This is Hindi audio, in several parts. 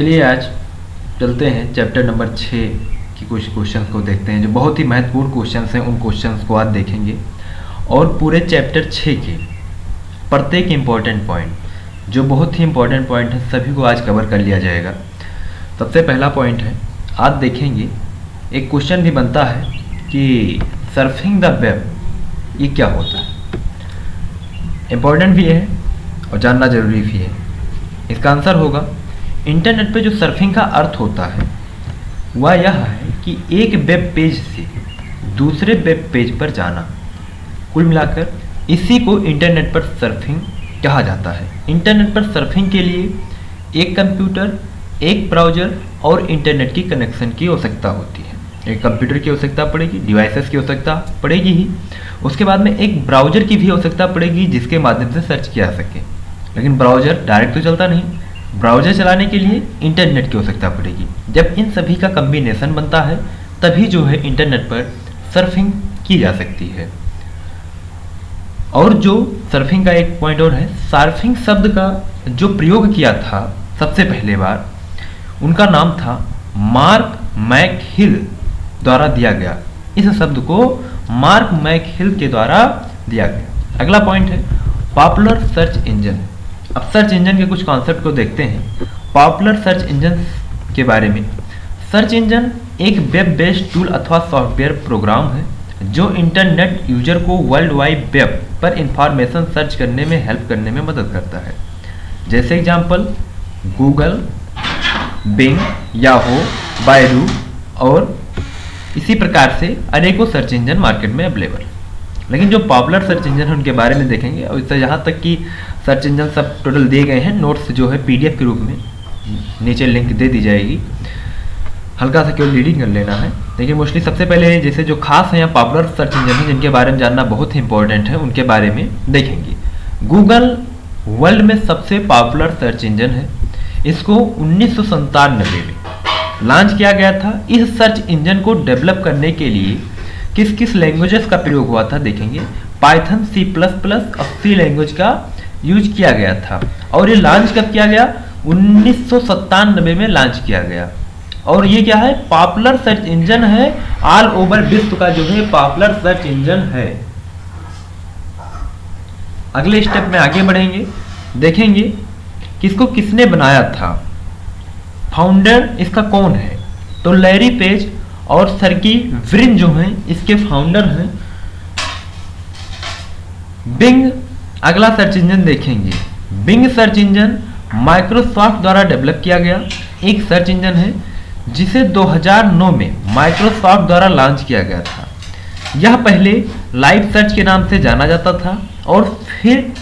चलिए आज चलते हैं चैप्टर नंबर 6 की कुछ क्वेश्चंस को देखते हैं जो बहुत ही महत्वपूर्ण क्वेश्चंस हैं। उन क्वेश्चंस को आज देखेंगे और पूरे चैप्टर 6 के प्रत्येक इम्पॉर्टेंट पॉइंट जो बहुत ही इम्पॉर्टेंट पॉइंट है सभी को आज कवर कर लिया जाएगा। सबसे पहला पॉइंट है, आज देखेंगे एक क्वेश्चन भी बनता है कि सर्फिंग द वेब ये क्या होता है। इम्पॉर्टेंट भी है और जानना जरूरी भी है। इसका आंसर होगा इंटरनेट पे जो सर्फिंग का अर्थ होता है वह यह है कि एक वेब पेज से दूसरे वेब पेज पर जाना। कुल मिलाकर इसी को इंटरनेट पर सर्फिंग कहा जाता है। इंटरनेट पर सर्फिंग के लिए एक कंप्यूटर, एक ब्राउज़र और इंटरनेट की कनेक्शन की आवश्यकता होती है। एक कंप्यूटर की आवश्यकता पड़ेगी, डिवाइसेस की आवश्यकता पड़ेगी ही, उसके बाद में एक ब्राउज़र की भी आवश्यकता पड़ेगी जिसके माध्यम से सर्च किया जा सके। लेकिन ब्राउज़र डायरेक्ट तो चलता नहीं, ब्राउज़र चलाने के लिए इंटरनेट की आवश्यकता पड़ेगी। जब इन सभी का कम्बिनेशन बनता है तभी जो है इंटरनेट पर सर्फिंग की जा सकती है। और जो सर्फिंग का एक पॉइंट और है, सर्फिंग शब्द का जो प्रयोग किया था सबसे पहले बार, उनका नाम था मार्क मैकहिल द्वारा दिया गया। इस शब्द को मार्क मैकहिल के द्वारा दिया गया। अगला पॉइंट है पॉपुलर सर्च इंजन। अब सर्च इंजन के कुछ कॉन्सेप्ट को देखते हैं। पॉपुलर सर्च इंजन के बारे में, सर्च इंजन एक वेब बेस्ड टूल अथवा सॉफ्टवेयर प्रोग्राम है जो इंटरनेट यूजर को वर्ल्ड वाइड वेब पर इंफॉर्मेशन सर्च करने में हेल्प करने में मदद करता है। जैसे example Google, Bing, Yahoo, Baidu और इसी प्रकार से अनेकों सर्च इंजन मार्केट में अवेलेबल। लेकिन जो पॉपुलर सर्च इंजन है उनके बारे में देखेंगे और इससे यहाँ तक कि सर्च इंजन सब टोटल दिए गए हैं। नोट्स जो है पीडीएफ के रूप में नीचे लिंक दे दी जाएगी, हल्का सा केवल रीडिंग कर लेना है। लेकिन मोस्टली सबसे पहले जैसे जो खास है यहाँ पॉपुलर सर्च इंजन है जिनके बारे में जानना बहुत ही इंपॉर्टेंट है, उनके बारे में देखेंगे। गूगल वर्ल्ड में सबसे पॉपुलर सर्च इंजन है। इसको 1997 में लॉन्च किया गया था। इस सर्च इंजन को डेवलप करने के लिए किस किस लैंग्वेजेस का प्रयोग हुआ था देखेंगे। पाइथन, C++ और C लैंग्वेज का यूज किया गया था। और ये लॉन्च कब किया गया? 1997 में लॉन्च किया गया। और ये क्या है? पॉपुलर सर्च इंजन है। ऑल ओवर विश्व का जो है पॉपुलर सर्च इंजन है। अगले स्टेप में आगे बढ़ेंगे, देखेंगे किसको किसने बनाया था, फाउंडर इसका कौन है। तो लैरी पेज और सर्गी ब्रिन जो हैं इसके फाउंडर हैं। बिंग अगला सर्च इंजन देखेंगे। बिंग सर्च इंजन माइक्रोसॉफ्ट द्वारा डेवलप किया गया एक सर्च इंजन है जिसे 2009 में माइक्रोसॉफ्ट द्वारा लॉन्च किया गया था। यह पहले लाइव सर्च के नाम से जाना जाता था और फिर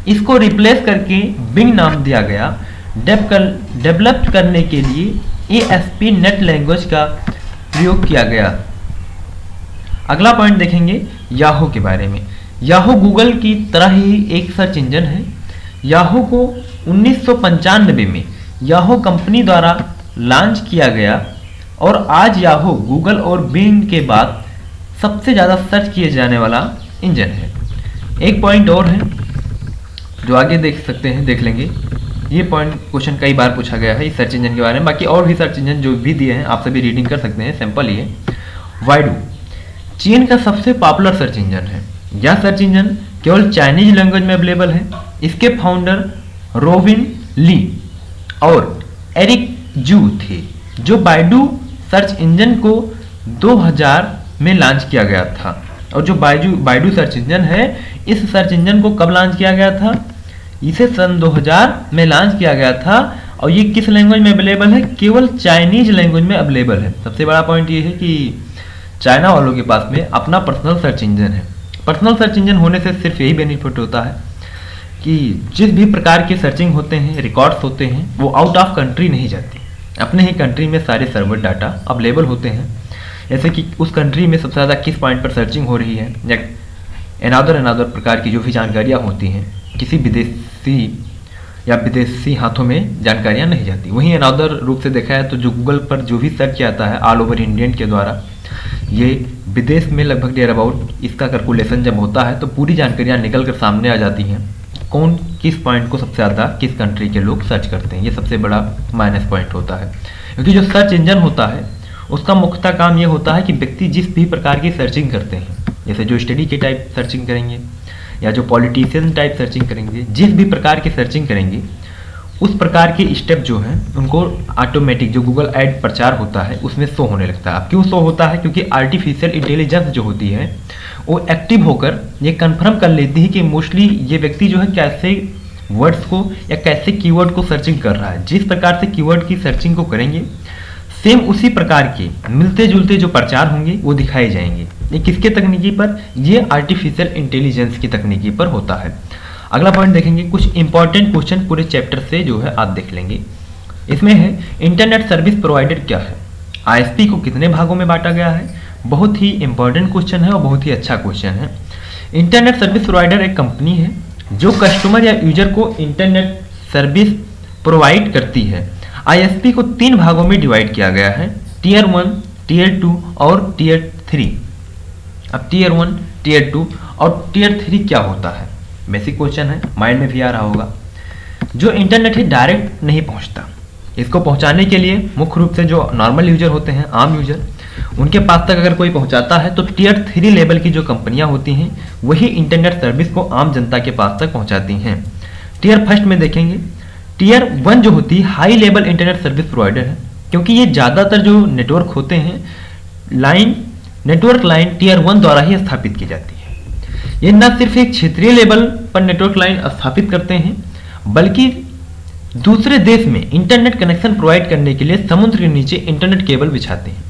इसको रिप्लेस करके बिंग नाम दिया गया। डेवलप करने के लिए ASP.NET लैंग्वेज का प्रयोग किया गया। अगला पॉइंट देखेंगे याहू के बारे में। याहू गूगल की तरह ही एक सर्च इंजन है। याहू को 1995 में याहू कंपनी द्वारा लॉन्च किया गया और आज याहू गूगल और बिंग के बाद सबसे ज़्यादा सर्च किए जाने वाला इंजन है। एक पॉइंट और है जो आगे देख सकते हैं, देख लेंगे। ये पॉइंट क्वेश्चन कई बार पूछा गया है इस सर्च इंजन के बारे में। बाकी और भी सर्च इंजन जो भी दिए हैं आप सभी रीडिंग कर सकते हैं, सिंपल ही है। वाइडू चीन का सबसे पॉपुलर सर्च इंजन है। यह सर्च इंजन केवल चाइनीज लैंग्वेज में अवेलेबल है। इसके फाउंडर रोबिन ली और एरिक जू थे। जो बायडू सर्च इंजन को 2000 में लॉन्च किया गया था। और जो बायडू सर्च इंजन है, इस सर्च इंजन को कब लॉन्च किया गया था? इसे सन 2000 में लॉन्च किया गया था। और ये किस लैंग्वेज में अवेलेबल है? केवल चाइनीज लैंग्वेज में अवेलेबल है। सबसे बड़ा पॉइंट ये है कि चाइना वालों के पास में अपना पर्सनल सर्च इंजन है। पर्सनल सर्च इंजन होने से सिर्फ यही बेनिफिट होता है कि जिस भी प्रकार के सर्चिंग होते हैं, रिकॉर्ड्स होते हैं, वो आउट ऑफ कंट्री नहीं जाते। अपने ही कंट्री में सारे सर्वर डाटा अवेलेबल होते हैं। जैसे कि उस कंट्री में सबसे ज़्यादा किस पॉइंट पर सर्चिंग हो रही है या अनादर प्रकार की जो भी जानकारियाँ होती हैं, किसी विदेशी हाथों में जानकारियाँ नहीं जाती। वहीं अनादर रूप से देखा है तो जो गूगल पर जो भी सर्च किया जाता है ऑल ओवर इंडियन के द्वारा, ये विदेश में लगभग डेयर अबाउट इसका कैलकुलेशन जब होता है तो पूरी जानकारियाँ निकल कर सामने आ जाती हैं कौन किस पॉइंट को सबसे ज़्यादा किस कंट्री के लोग सर्च करते हैं, ये सबसे बड़ा माइनस पॉइंट होता है। क्योंकि जो सर्च इंजन होता है उसका मुख्य काम ये होता है कि व्यक्ति जिस भी प्रकार की सर्चिंग करते हैं, जैसे जो स्टडी के टाइप सर्चिंग करेंगे या जो पॉलिटिशियन टाइप सर्चिंग करेंगे, जिस भी प्रकार की सर्चिंग करेंगे उस प्रकार के स्टेप जो हैं उनको ऑटोमेटिक जो गूगल ऐड प्रचार होता है उसमें शो होने लगता है। अब क्यों शो होता है? क्योंकि आर्टिफिशियल इंटेलिजेंस जो होती है वो एक्टिव होकर ये कंफर्म कर लेती है कि मोस्टली ये व्यक्ति जो है कैसे वर्ड्स को या कैसे कीवर्ड को सर्चिंग कर रहा है। जिस प्रकार से कीवर्ड की सर्चिंग को करेंगे सेम उसी प्रकार के मिलते जुलते जो प्रचार होंगे वो दिखाए जाएंगे। ये किसके तकनीकी पर? ये आर्टिफिशियल इंटेलिजेंस की तकनीकी पर होता है। अगला पॉइंट देखेंगे, कुछ इंपॉर्टेंट क्वेश्चन पूरे चैप्टर से जो है आप देख लेंगे। इसमें है इंटरनेट सर्विस प्रोवाइडर क्या है, आईएसपी को कितने भागों में बांटा गया है। बहुत ही इंपॉर्टेंट क्वेश्चन है और बहुत ही अच्छा क्वेश्चन है। इंटरनेट सर्विस प्रोवाइडर एक कंपनी है जो कस्टमर या यूजर को इंटरनेट सर्विस प्रोवाइड करती है। आईएसपी को 3 भागों में डिवाइड किया गया है, टीयर 1, टीयर 2 और टीयर 3। अब टीयर 1, टीयर 2 और टीयर 3 क्या होता है? बेसिक क्वेश्चन है, माइंड में भी आ रहा होगा। जो इंटरनेट है डायरेक्ट नहीं पहुंचता, इसको पहुंचाने के लिए मुख्य रूप से जो नॉर्मल यूजर होते हैं, आम यूजर, उनके पास तक अगर कोई पहुंचाता है तो टीयर 3 लेवल की जो कंपनियां होती हैं वही इंटरनेट सर्विस को आम जनता के पास तक पहुंचाती हैं। टीयर फर्स्ट में देखेंगे, टीयर 1 जो होती है high level internet service provider है, क्योंकि ये ज़्यादातर जो नेटवर्क होते हैं नेटवर्क लाइन टीयर 1 द्वारा ही स्थापित की जाती है। ये न सिर्फ एक क्षेत्रीय लेवल पर नेटवर्क लाइन स्थापित करते हैं बल्कि दूसरे देश में इंटरनेट कनेक्शन प्रोवाइड करने के लिए समुद्र के नीचे इंटरनेट केबल बिछाते हैं।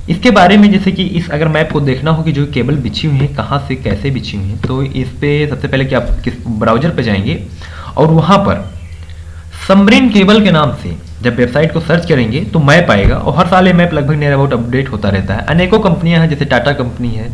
इसके बारे में जैसे कि इस अगर मैप को देखना हो कि जो केबल बिछी हुई है कहाँ से कैसे बिछी हुई है, तो इस पे सबसे पहले कि आप किस ब्राउजर पे जाएंगे और वहाँ पर सबमरीन केबल के नाम से जब वेबसाइट को सर्च करेंगे तो मैप आएगा और हर साल ये मैप लगभग नियर अबाउट अपडेट होता रहता है। अनेकों कंपनियां हैं, जैसे टाटा कंपनी है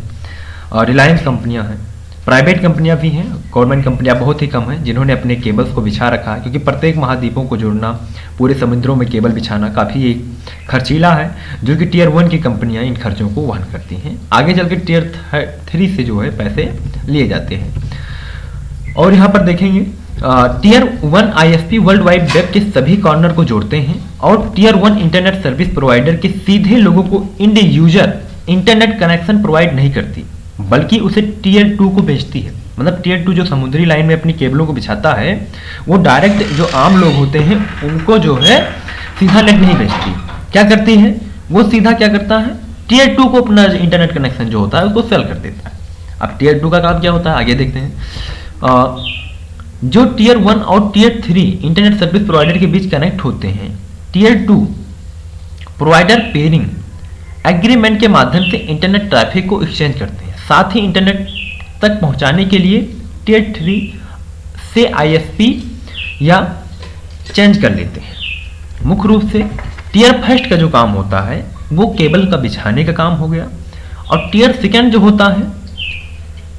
और रिलायंस कंपनियां हैं, प्राइवेट कंपनियां भी हैं, गवर्नमेंट कंपनियां बहुत ही कम हैं जिन्होंने अपने केबल्स को बिछा रखा है, क्योंकि प्रत्येक महाद्वीपों को जोड़ना, पूरे समुद्रों में केबल बिछाना काफ़ी एक खर्चीला है, जो कि टीयर 1 की कंपनियां इन खर्चों को वहन करती हैं। आगे चल के टीयर 3 से जो है पैसे लिए जाते हैं। और यहाँ पर देखेंगे tier 1 ISP world wide web के सभी कॉर्नर को जोड़ते हैं और टीयर 1 इंटरनेट सर्विस प्रोवाइडर के सीधे लोगों को end user internet connection provide नहीं करती बल्कि उसे टीयर 2 को बेचती है। मतलब टीयर 2 जो समुद्री लाइन में अपनी केबलों को बिछाता है वो डायरेक्ट जो आम लोग होते हैं उनको जो है सीधा नेट नहीं बेचती। क्या करती है वो? सीधा क्या करता है, टीयर 2 को अपना इंटरनेट कनेक्शन जो होता है उसको सेल कर देता है। अब टीयर 2 का काम क्या होता है आगे देखते हैं। जो टीयर 1 और टीयर 3 इंटरनेट सर्विस प्रोवाइडर के बीच कनेक्ट होते हैं, टीयर 2 प्रोवाइडर पेयरिंग एग्रीमेंट के माध्यम से इंटरनेट ट्रैफिक को एक्सचेंज करते हैं। साथ ही इंटरनेट तक पहुंचाने के लिए टीयर 3 से आईएसपी या चेंज कर लेते हैं। मुख्य रूप से टीयर फर्स्ट का जो काम होता है वो केबल का बिछाने का काम हो गया और टीयर सेकेंड जो होता है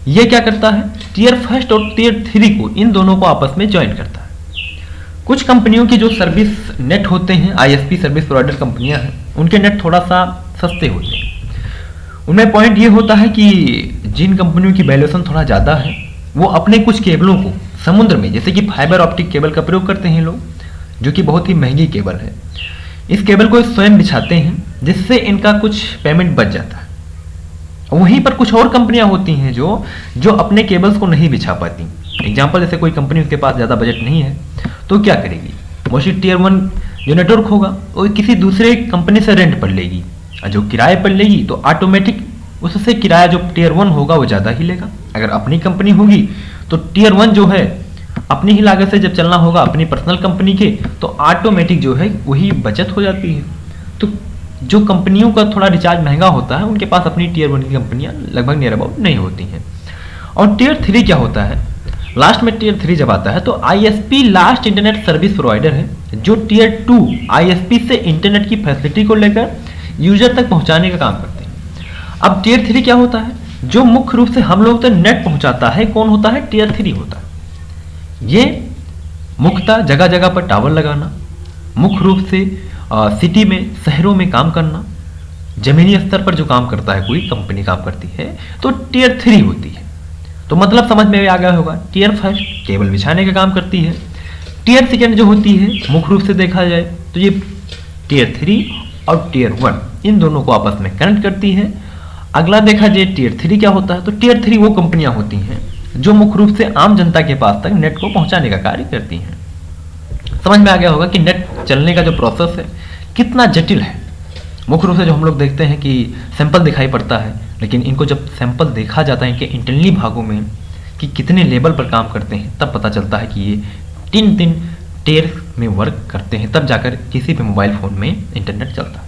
ये क्या करता है, टीयर फर्स्ट और टीयर 3 को इन दोनों को आपस में ज्वाइन करता है। कुछ कंपनियों की जो सर्विस नेट होते हैं, आईएसपी सर्विस प्रोवाइडर कंपनियां हैं, उनके नेट थोड़ा सा सस्ते होते हैं। उनमें पॉइंट ये होता है कि जिन कंपनियों की वैल्यूएशन थोड़ा ज़्यादा है वो अपने कुछ केबलों को समुद्र में, जैसे कि फाइबर ऑप्टिक केबल का प्रयोग करते हैं लोग, जो कि बहुत ही महंगी केबल है। इस केबल को स्वयं बिछाते हैं जिससे इनका कुछ पेमेंट बच जाता है। वहीं पर कुछ और कंपनियां होती हैं जो अपने केबल्स को नहीं बिछा पाती। एग्जांपल, जैसे कोई कंपनी उसके पास ज़्यादा बजट नहीं है तो क्या करेगी, मोस्टली टीयर 1 जो नेटवर्क होगा वो किसी दूसरे कंपनी से रेंट पर लेगी, और जो किराए पर लेगी तो ऑटोमेटिक उससे किराया जो टीयर 1 होगा वो ज़्यादा ही लेगा। अगर अपनी कंपनी होगी तो टीयर 1 जो है अपनी ही लागत से जब चलना होगा अपनी पर्सनल कंपनी के, तो ऑटोमेटिक जो है वही बचत हो जाती है। तो जो कंपनियों का थोड़ा रिचार्ज महंगा होता है उनके पास अपनी टीयर 1 की कंपनियां लगभग नियर अबाउट नहीं होती हैं। और टीयर 3 क्या होता है, लास्ट में टीयर 3 जब आता है तो ISP last internet service provider है जो टीयर 2 आईएसपी से इंटरनेट की फैसिलिटी को लेकर यूजर तक पहुंचाने का काम करते हैं। अब टीयर 3 क्या होता है, जो मुख्य रूप से हम लोग तक नेट पहुंचाता है, कौन होता है, टीयर 3 होता है। ये मुख्यतः जगह जगह पर टावर लगाना, मुख्य रूप से सिटी में, शहरों में काम करना, जमीनी स्तर पर जो काम करता है कोई कंपनी काम करती है तो टीयर 3 होती है। तो मतलब समझ में आ गया होगा, टियर फर्स्ट केबल बिछाने का काम करती है, टियर सेकेंड जो होती है मुख्य रूप से देखा जाए तो ये टियर 3 और टियर 1 इन दोनों को आपस में कनेक्ट करती है। अगला देखा जाए टियर 3 क्या होता है, तो टियर 3 वो कंपनियां होती हैं जो मुख्य रूप से आम जनता के पास तक नेट को पहुंचाने का कार्य करती हैं। समझ में आ गया होगा कि नेट चलने का जो प्रोसेस है कितना जटिल है। मुख्य रूप से जो हम लोग देखते हैं कि सैंपल दिखाई पड़ता है, लेकिन इनको जब सैंपल देखा जाता है इनके इंटरनली भागों में कि कितने लेवल पर काम करते हैं, तब पता चलता है कि ये 3 टियर में वर्क करते हैं, तब जाकर किसी भी मोबाइल फ़ोन में इंटरनेट चलता है।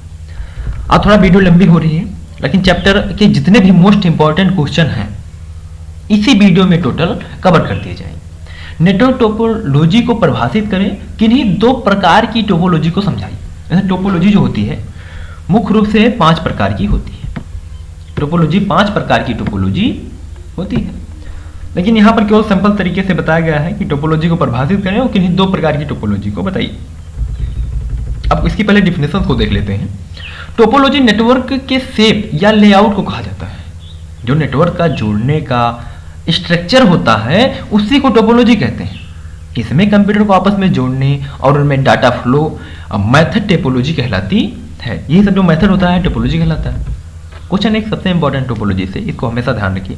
अब थोड़ा वीडियो लंबी हो रही है, लेकिन चैप्टर के जितने भी मोस्ट इंपॉर्टेंट क्वेश्चन हैं इसी वीडियो में टोटल कवर कर दिए जाएंगे। नेटवर्क टोपोलॉजी को परिभाषित करें, किन्हीं 2 प्रकार की टोपोलॉजी को समझाइए। टोपोलॉजी जो होती है मुख्य रूप से 5 प्रकार की होती है। टोपोलॉजी 5 प्रकार की टोपोलॉजी होती है, लेकिन यहाँ पर केवल सिंपल तरीके से बताया गया है कि टोपोलॉजी को परिभाषित करें और किन्हीं 2 प्रकार की टोपोलॉजी को बताइए। अब इसकी पहले डिफिनेशन को देख लेते हैं। टोपोलॉजी नेटवर्क के शेप या लेआउट को कहा जाता है। जो नेटवर्क का जोड़ने का स्ट्रक्चर होता है उसी को टोपोलॉजी कहते हैं। इसमें कंप्यूटर को आपस में जोड़ने और उनमें डाटा फ्लो मेथड टोपोलॉजी कहलाती है। यही सब जो मेथड होता है टोपोलॉजी कहलाता है। क्वेश्चन एक सबसे इंपॉर्टेंट टोपोलॉजी से, इसको हमेशा ध्यान रखिए।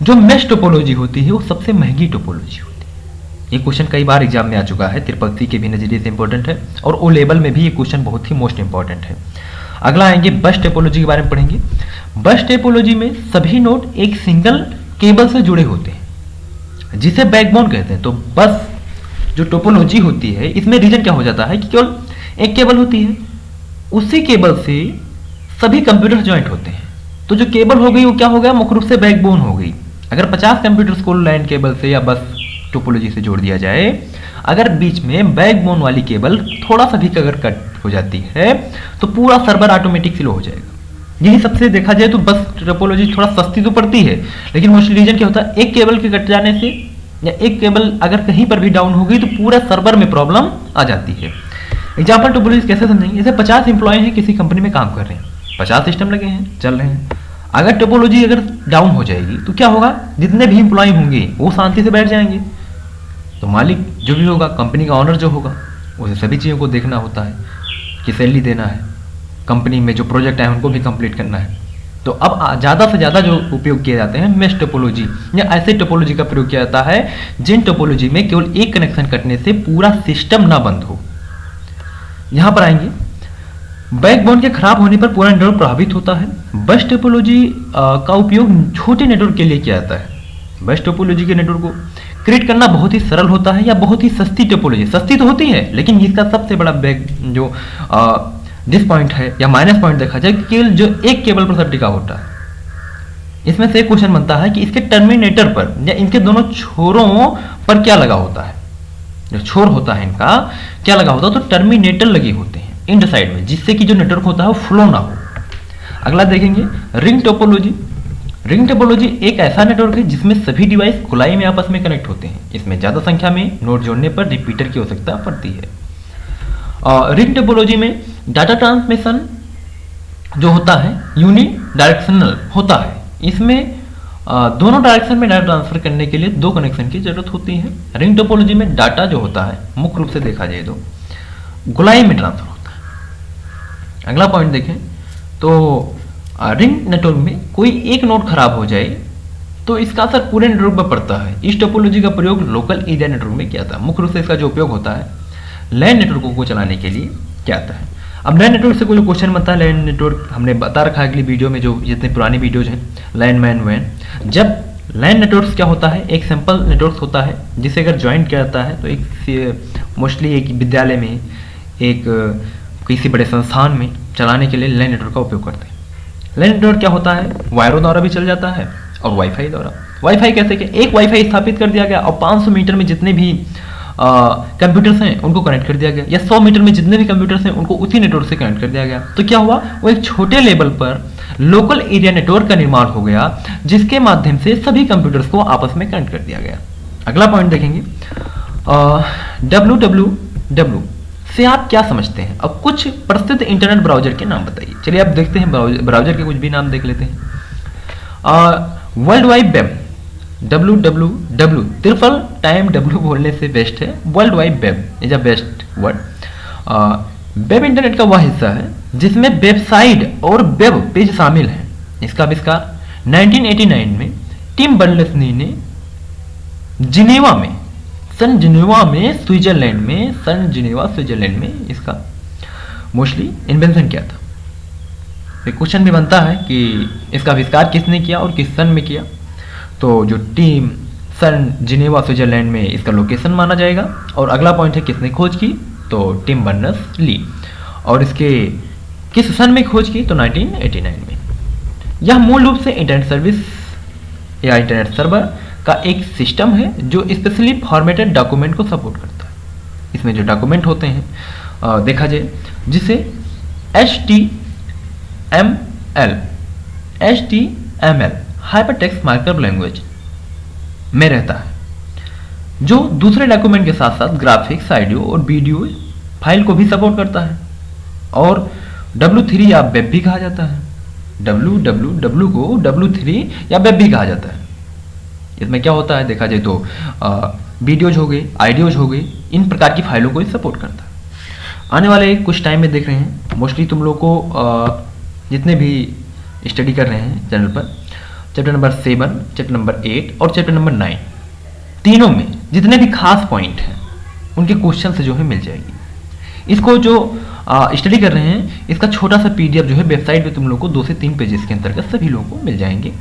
जो मेश टोपोलॉजी होती है वो सबसे महंगी टोपोलॉजी होती है। ये क्वेश्चन कई बार एग्जाम में आ चुका है, ट्रिपल सी के भी नजरिए से इंपॉर्टेंट है और ओ लेवल में भी ये क्वेश्चन बहुत ही मोस्ट इंपॉर्टेंट है। अगला आएंगे बस टोपोलॉजी के बारे में पढ़ेंगे। बस टोपोलॉजी में सभी नोड एक सिंगल केबल से जुड़े होते हैं जिसे बैकबोन कहते हैं। तो बस जो टोपोलॉजी होती है इसमें रीजन क्या हो जाता है कि केवल एक केबल होती है, उसी केबल से सभी कंप्यूटर ज्वाइंट होते हैं। तो जो केबल हो गई वो क्या हो गया, मुख्य रूप से बैकबोन हो गई। अगर 50 कंप्यूटर्स को लैन केबल से या बस टोपोलॉजी से जोड़ दिया जाए, अगर बीच में बैकबोन वाली केबल थोड़ा सा भी अगर कट हो जाती है तो पूरा सर्वर ऑटोमेटिक स्लो हो जाएगा। यही सबसे देखा जाए तो बस टोपोलॉजी थोड़ा सस्ती तो पड़ती है, लेकिन मोस्टली रीजन क्या होता है, एक केबल के कट जाने से या एक केबल अगर कहीं पर भी डाउन हो गई तो पूरा सर्वर में प्रॉब्लम आ जाती है। एग्जाम्पल टोपोलॉजी कैसे समझेंगे, जैसे 50 एम्प्लॉय हैं किसी कंपनी में काम कर रहे हैं, 50 सिस्टम लगे हैं चल रहे हैं। अगर टोपोलॉजी अगर डाउन हो जाएगी तो क्या होगा, जितने भी एम्प्लॉय होंगे वो शांति से बैठ जाएंगे। तो मालिक जो भी होगा, कंपनी का ऑनर जो होगा, उसे सभी चीज़ों को देखना होता है कि सैलरी देना है, कंपनी में जो प्रोजेक्ट है उनको भी कंप्लीट करना है। तो अब ज़्यादा से ज़्यादा जो उपयोग किए जाते हैं मेश टोपोलॉजी या ऐसे टोपोलॉजी का प्रयोग किया जाता है जिन टोपोलॉजी में केवल एक कनेक्शन कटने से पूरा सिस्टम ना बंद हो। यहाँ पर आएंगे, बैकबोन के खराब होने पर पूरा नेटवर्क प्रभावित होता है। बस टोपोलॉजी का उपयोग छोटे नेटवर्क के लिए किया जाता है। बस टोपोलॉजी के नेटवर्क को क्रिएट करना बहुत ही सरल होता है या बहुत ही सस्ती टोपोलॉजी, सस्ती तो होती है लेकिन इसका सबसे बड़ा जो डिस पॉइंट है या माइनस पॉइंट देखा जाए केवल जो एक केबल पर सब टिका होता है। इसमें से एक क्वेश्चन बनता है कि इसके टर्मिनेटर पर या इनके दोनों छोरों पर क्या लगा होता है। जो छोर होता है इनका क्या लगा होता है, तो टर्मिनेटर लगे होते हैं इंड साइड में, जिससे कि जो नेटवर्क होता है वो फ्लो ना हो। अगला देखेंगे रिंग टोपोलॉजी। रिंग टोपोलॉजी एक ऐसा नेटवर्क है जिसमें सभी डिवाइस खुलाई में आपस में कनेक्ट होते हैं। इसमें ज्यादा संख्या में नोड जोड़ने पर रिपीटर की आवश्यकता पड़ती है। रिंग टोपोलॉजी में डाटा ट्रांसमिशन जो होता है यूनि डायरेक्शनल होता है। इसमें दोनों डायरेक्शन में डाटा ट्रांसफर करने के लिए 2 कनेक्शन की जरूरत होती है। रिंग टोपोलॉजी में डाटा जो होता है मुख्य रूप से देखा जाए तो गोलाई में ट्रांसफर होता है। अगला पॉइंट देखें तो रिंग नेटवर्क में कोई एक नोड खराब हो जाए तो इसका असर पूरे नेटवर्क पर पड़ता है। इस टोपोलॉजी का प्रयोग लोकल एरिया नेटवर्क में किया था। मुख्य रूप से इसका जो उपयोग होता है लैन नेटवर्कों को चलाने के लिए क्या आता है। अब लैन नेटवर्क से कोई क्वेश्चन बनता है, लैन नेटवर्क हमने बता रखा है अगली वीडियो में, जो जितने पुरानी वीडियोज हैं लैन मैन वैन। जब लैन नेटवर्क क्या होता है, एक सिंपल नेटवर्क होता है जिसे अगर ज्वाइंट किया जाता है तो एक मोस्टली एक विद्यालय में, एक किसी बड़े संस्थान में चलाने के लिए लैन नेटवर्क का उपयोग करते हैं। लैन नेटवर्क क्या होता है, वायरों द्वारा भी चल जाता है और वाईफाई द्वारा। वाईफाई कैसे कि एक वाईफाई स्थापित कर दिया गया और 500 मीटर में जितने भी कंप्यूटर्स हैं उनको कनेक्ट कर दिया गया, या 100 मीटर में जितने भी कंप्यूटर्स हैं उनको उसी नेटवर्क से कनेक्ट कर दिया गया। तो क्या हुआ, वो एक छोटे लेवल पर लोकल एरिया नेटवर्क का निर्माण हो गया जिसके माध्यम से सभी कंप्यूटर्स को आपस में कनेक्ट कर दिया गया। अगला पॉइंट देखेंगे, www से आप क्या समझते हैं। अब कुछ प्रसिद्ध इंटरनेट ब्राउजर के नाम बताइए। चलिए आप देखते हैं ब्राउजर के कुछ भी नाम देख लेते हैं। World wide web www triple time W बोलने से बेस्ट है, world wide web is a best word. Web internet का वह हिस्सा है जिसमें वेबसाइट और वेब पेज शामिल है। इसका आविष्कार 1989 में टिम बर्नर्स-ली ने जिनेवा में, सन जिनेवा स्विट्जरलैंड में इसका मोस्टली इन्वेंशन किया था। एक क्वेश्चन भी बनता है कि इसका आविष्कार किसने किया और किस सन में किया। तो जो टीम सन जिनेवा स्विट्जरलैंड में इसका लोकेशन माना जाएगा। और अगला पॉइंट है किसने खोज की, तो टिम बर्नर्स-ली। और इसके किस सन में खोज की, तो 1989 में। यह मूल रूप से इंटरनेट सर्विस या इंटरनेट सर्वर का एक सिस्टम है जो स्पेशली फॉर्मेटेड डॉक्यूमेंट को सपोर्ट करता है। इसमें जो डॉक्यूमेंट होते हैं देखा जाए जिसे HTML हाइपरटेक्स्ट मार्कअप लैंग्वेज में रहता है, जो दूसरे डॉक्यूमेंट के साथ साथ ग्राफिक्स, ऑडियो और वीडियो फाइल को भी सपोर्ट करता है। और W3 या वेब भी कहा जाता है। www को W3 या वेब भी कहा जाता है। इसमें क्या होता है देखा जाए तो वीडियोज हो गए, आइडियोज हो गए, इन प्रकार की फाइलों को सपोर्ट करता है। आने वाले कुछ टाइम में देख रहे हैं मोस्टली तुम लोग को जितने भी स्टडी कर रहे हैं चैनल पर, चैप्टर नंबर 7, चैप्टर नंबर 8 और चैप्टर नंबर 9 तीनों में जितने भी खास पॉइंट हैं उनके क्वेश्चन से जो है मिल जाएगी। इसको जो स्टडी कर रहे हैं इसका छोटा सा PDF जो है वेबसाइट पे तुम लोग को 2 से 3 पेजेस के अंतर्गत सभी लोगों को मिल जाएंगे।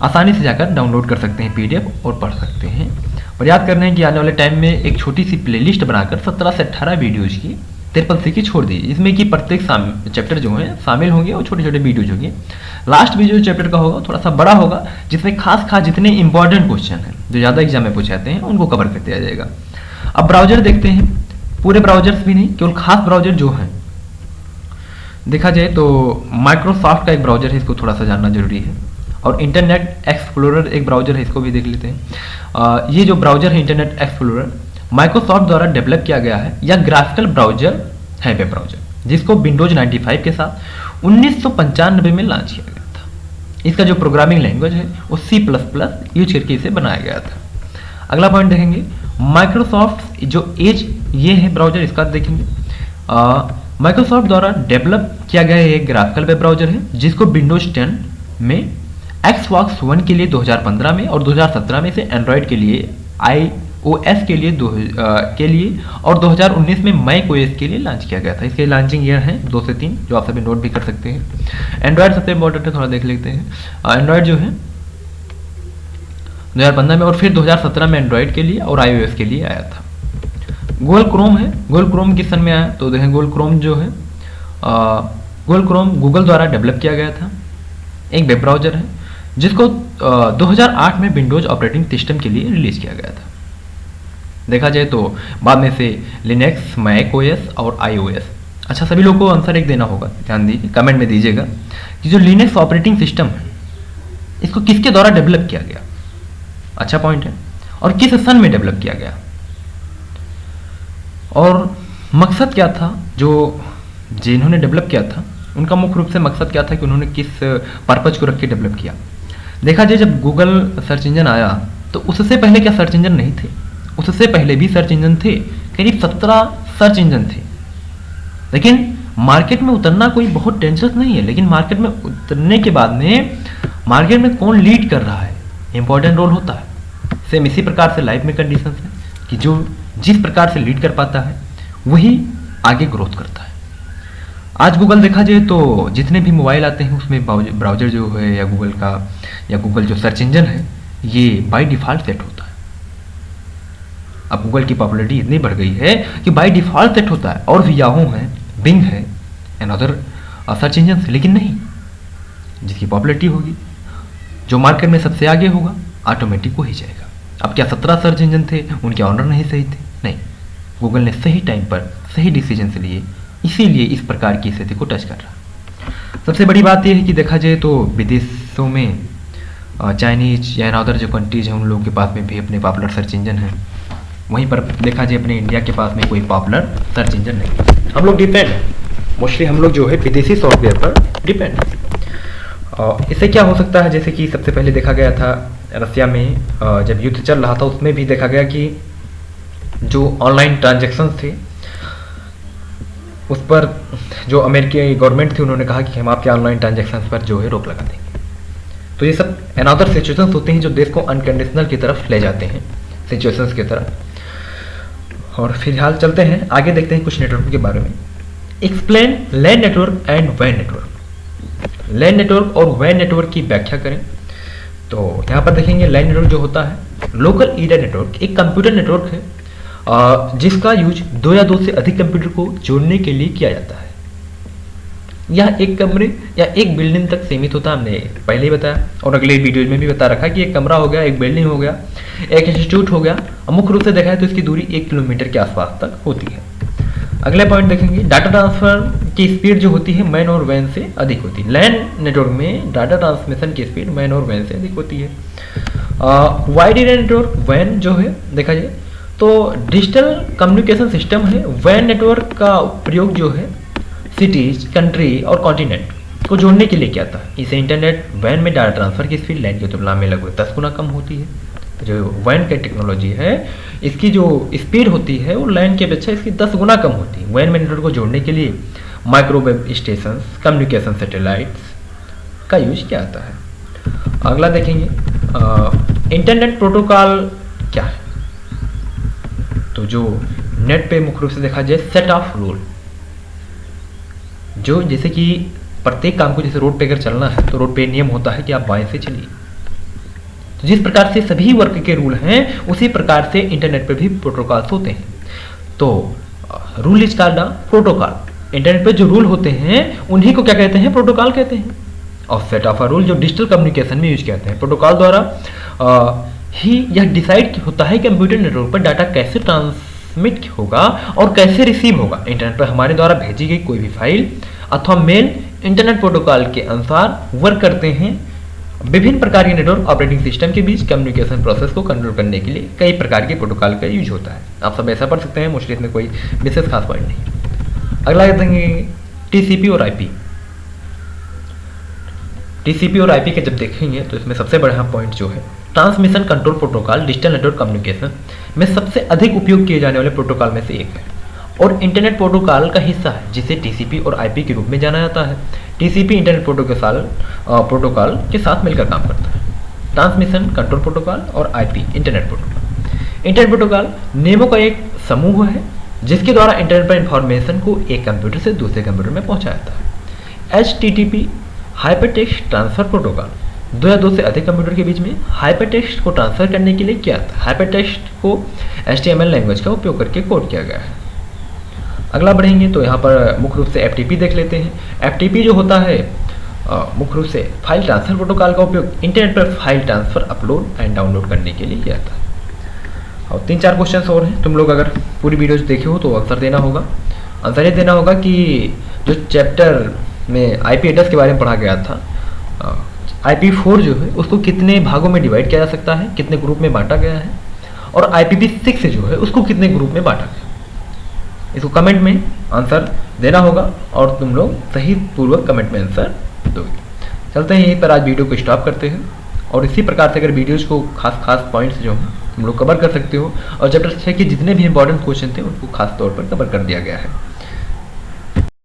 आसानी से जाकर डाउनलोड कर सकते हैं PDF और पढ़ सकते हैं। और याद करना है कि आने वाले टाइम में एक छोटी सी प्लेलिस्ट बनाकर 17 से 18 वीडियोज की 53 की छोड़ दी, इसमें कि प्रत्येक चैप्टर जो है शामिल होंगे और छोटे छोटे वीडियोज होंगे। लास्ट वीडियो चैप्टर का होगा थोड़ा सा बड़ा होगा, जिसमें खास जितने इंपॉर्टेंट क्वेश्चन हैं जो ज़्यादा एग्जाम में पूछे जाते हैं उनको कवर कर दिया जाएगा। अब ब्राउजर देखते हैं, पूरे ब्राउजर्स भी नहीं, केवल खास ब्राउजर जो हैं देखा जाए तो माइक्रोसॉफ्ट का एक ब्राउजर है, इसको थोड़ा सा जानना जरूरी है। और इंटरनेट एक्सप्लोरर एक ब्राउजर है, इसको भी देख लेते हैं। ये जो ब्राउजर है इंटरनेट एक्सप्लोरर माइक्रोसॉफ्ट द्वारा डेवलप किया गया है। यह ग्राफिकल ब्राउजर है, वेब ब्राउजर, जिसको विंडोज 95 के साथ 1995 में लॉन्च किया गया था। इसका जो प्रोग्रामिंग लैंग्वेज है वो C++ यूज करके इसे बनाया गया था। अगला पॉइंट देखेंगे माइक्रोसॉफ्ट जो एज ये है ब्राउजर, इसका देखेंगे। माइक्रोसॉफ्ट द्वारा डेवलप किया गया एक ग्राफिकल वेब ब्राउजर है जिसको विंडोज 10 में, Xbox One के लिए 2015 में और 2017 में से एंड्रॉयड के लिए, iOS के लिए और 2019 में macOS के लिए लॉन्च किया गया था। इसके लॉन्चिंग ईयर हैं 2 से 3 जो आप सभी नोट भी कर सकते हैं। एंड्रॉयड सबसे इंपॉर्टेंट है, थोड़ा देख लेते हैं। एंड्रॉयड जो है 2015 में और फिर 2017 में एंड्रॉयड के लिए और iOS के लिए आया था। गूगल क्रोम है, गूगल क्रोम किस सन में आया तो देखें गूगल क्रोम जो है गूगल क्रोम गूगल द्वारा डेवलप किया गया था, एक वेब ब्राउजर है जिसको 2008 में विंडोज ऑपरेटिंग सिस्टम के लिए रिलीज किया गया था। देखा जाए तो बाद में से लिनक्स, macOS और iOS। अच्छा, सभी लोगों को आंसर एक देना होगा, ध्यान दीजिए, कमेंट में दीजिएगा कि जो लिनक्स ऑपरेटिंग सिस्टम है इसको किसके द्वारा डेवलप किया गया। अच्छा पॉइंट है। और किस सन में डेवलप किया गया और मकसद क्या था, जो जिन्होंने डेवलप किया था उनका मुख्य रूप से मकसद क्या था कि उन्होंने किस पर्पज को रख के डेवलप किया। देखा जाए जब गूगल सर्च इंजन आया तो उससे पहले क्या सर्च इंजन नहीं थे, उससे पहले भी सर्च इंजन थे, करीब 17 सर्च इंजन थे। लेकिन मार्केट में उतरना कोई बहुत टेंशन नहीं है, लेकिन मार्केट में उतरने के बाद में मार्केट में कौन लीड कर रहा है इंपॉर्टेंट रोल होता है। सेम इसी प्रकार से लाइफ में कंडीशन है कि जो जिस प्रकार से लीड कर पाता है वही आगे ग्रोथ करता है। आज गूगल देखा जाए तो जितने भी मोबाइल आते हैं उसमें ब्राउजर जो है या गूगल का या गूगल जो सर्च इंजन है ये बाय डिफ़ॉल्ट सेट होता है। अब गूगल की पॉपुलैरिटी इतनी बढ़ गई है कि बाय डिफ़ॉल्ट सेट होता है, और भी याहू है, बिंग है एंड अदर सर्च इंजन है, लेकिन नहीं, जिसकी पॉपुलैरिटी होगी जो मार्केट में सबसे आगे होगा ऑटोमेटिक हो ही जाएगा। अब क्या 17 सर्च इंजन थे, उनके ऑनर नहीं सही थे? नहीं, गूगल ने सही टाइम पर सही डिसीजन से लिए, इसीलिए इस प्रकार की स्थिति को टच कर रहा। सबसे बड़ी बात यह है कि देखा जाए तो विदेशों में चाइनीज या अदर जो कंट्रीज हैं उन लोगों के पास में भी अपने पॉपुलर सर्च इंजन हैं, वहीं पर देखा जाए अपने इंडिया के पास में कोई पॉपुलर सर्च इंजन नहीं। हम लोग डिपेंड हैं, मोस्टली हम लोग जो है विदेशी सॉफ्टवेयर पर डिपेंड है। इससे क्या हो सकता है, जैसे कि सबसे पहले देखा गया था रसिया में जब युद्ध चल रहा था उसमें भी देखा गया कि जो ऑनलाइन ट्रांजैक्शन थे उस पर जो अमेरिकी गवर्नमेंट थी उन्होंने कहा कि हम आपके ऑनलाइन ट्रांजैक्शन पर जो है रोक लगा देंगे। तो ये सब अनदर सिचुएशंस होते हैं जो देश को अनकंडीशनल की तरफ ले जाते हैं, सिचुएशंस की तरफ। और फिलहाल चलते हैं आगे, देखते हैं कुछ नेटवर्क के बारे में। एक्सप्लेन लैन नेटवर्क एंड वैन नेटवर्क। लैन नेटवर्क और वैन नेटवर्क की व्याख्या करें तो यहाँ पर देखेंगे लैन नेटवर्क जो होता है लोकल एरिया नेटवर्क, एक कंप्यूटर नेटवर्क है जिसका यूज दो या दो से अधिक कंप्यूटर को जोड़ने के लिए किया जाता है। यह एक कमरे या एक बिल्डिंग तक सीमित होता है, हमने पहले ही बताया और अगले वीडियो में भी बता रखा कि एक कमरा हो गया, एक बिल्डिंग हो गया, एक इंस्टीट्यूट हो गया। मुख्य रूप से देखा है तो इसकी दूरी 1 किलोमीटर के आसपास तक होती है। अगले पॉइंट देखेंगे, डाटा ट्रांसफर की स्पीड जो होती है मैन और वैन से अधिक होती है। लैन नेटवर्क में डाटा ट्रांसमिशन की स्पीड मैन और वैन से अधिक होती है। वाइड एरिया नेटवर्क वैन जो है देखा जाए तो डिजिटल कम्युनिकेशन सिस्टम है। वैन नेटवर्क का प्रयोग जो है सिटीज, कंट्री और कॉन्टिनेंट को जोड़ने के लिए किया था। इसे इंटरनेट वैन में डाटा ट्रांसफर की स्पीड लैन की तुलना में लगभग 10 गुना कम होती है। जो वैन की टेक्नोलॉजी है इसकी जो स्पीड होती है वो लैन की अपेक्षा इसकी 10 गुना कम होती है। वैन में नेटवर्क को जोड़ने के लिए माइक्रोवेव स्टेशन, कम्युनिकेशन सैटेलाइट्स का यूज किया जाता है। अगला देखेंगे इंटरनेट प्रोटोकॉल क्या है। तो जो नेट पे मुख्य रूप से देखा जाए सेट ऑफ रूल, जो जैसे कि प्रत्येक काम को जैसे रोड पे अगर चलना है तो रोड पे नियम होता है कि आप बाएं से चलिए। तो जिस प्रकार से सभी वर्ग के रूल हैं उसी प्रकार से इंटरनेट पे भी प्रोटोकॉल्स होते हैं। तो rule is called protocol. Internet पे जो रूल होते हैं उन्हीं को क्या कहते हैं, प्रोटोकॉल कहते हैं। और सेट ऑफ अ रूल जो डिजिटल कम्युनिकेशन में यूज करते हैं। प्रोटोकॉल द्वारा ही यह डिसाइड होता है कि कंप्यूटर नेटवर्क पर डाटा कैसे ट्रांसमिट होगा और कैसे रिसीव होगा। इंटरनेट पर हमारे द्वारा भेजी गई कोई भी फाइल अथवा मेल इंटरनेट प्रोटोकॉल के अनुसार वर्क करते हैं। विभिन्न प्रकार के नेटवर्क ऑपरेटिंग सिस्टम के बीच कम्युनिकेशन प्रोसेस को कंट्रोल करने के लिए कई प्रकार के प्रोटोकॉल का यूज होता है। आप सब ऐसा पढ़ सकते हैं, मोस्टली इसमें कोई विशेष खास पॉइंट नहीं। अगला देखेंगे टीसीपी और आईपी। टीसीपी और आईपी के जब देखेंगे तो इसमें सबसे बड़ा पॉइंट जो है transmission control protocol digital network communication में सबसे अधिक उपयोग किए जाने वाले प्रोटोकॉल में से एक है और इंटरनेट प्रोटोकॉल का हिस्सा है जिसे टीसीपी और आईपी के रूप में जाना जाता है। टीसीपी इंटरनेट प्रोटोकॉल के साथ मिलकर काम करता है। ट्रांसमिशन कंट्रोल प्रोटोकॉल और IP internet protocol. Internet protocol नियमों का एक समूह है जिसके द्वारा इंटरनेट पर इंफॉर्मेशन को एक कंप्यूटर से दूसरे कंप्यूटर में पहुंचाया जाता है। HTTP हाइपरटेक्स्ट ट्रांसफर प्रोटोकॉल दो या दो से अधिक कंप्यूटर के बीच में हाइपरटेक्स्ट को ट्रांसफर करने के लिए किया था। हाइपरटेक्स्ट को HTML लैंग्वेज का उपयोग करके कोड किया गया है। अगला बढ़ेंगे तो यहाँ पर मुख्य रूप से FTP देख लेते हैं। FTP जो होता है मुख्य रूप से फाइल ट्रांसफर प्रोटोकॉल का उपयोग इंटरनेट पर file transfer, upload and download करने के लिए किया था। और 3-4 क्वेश्चन और हैं, तुम लोग अगर पूरी वीडियोज देखे हो तो आंसर देना होगा। आंसर ये देना होगा कि जो चैप्टर में IP एड्रेस के बारे में पढ़ा गया था, IP4 जो है उसको कितने भागों में डिवाइड किया जा सकता है, कितने ग्रुप में बांटा गया है, और IPv6 जो है उसको कितने ग्रुप में बांटा गया। इसको कमेंट में आंसर देना होगा और तुम लोग सही पूर्वक कमेंट में आंसर दोगे। चलते हैं यहीं पर आज वीडियो को स्टॉप करते हैं और इसी प्रकार से अगर वीडियोज को खास पॉइंट्स जो हैं तुम लोग कवर कर सकते हो और चैप्टर 6 के जितने भी इंपॉर्टेंट क्वेश्चन थे उनको खास तौर पर कवर कर दिया गया है।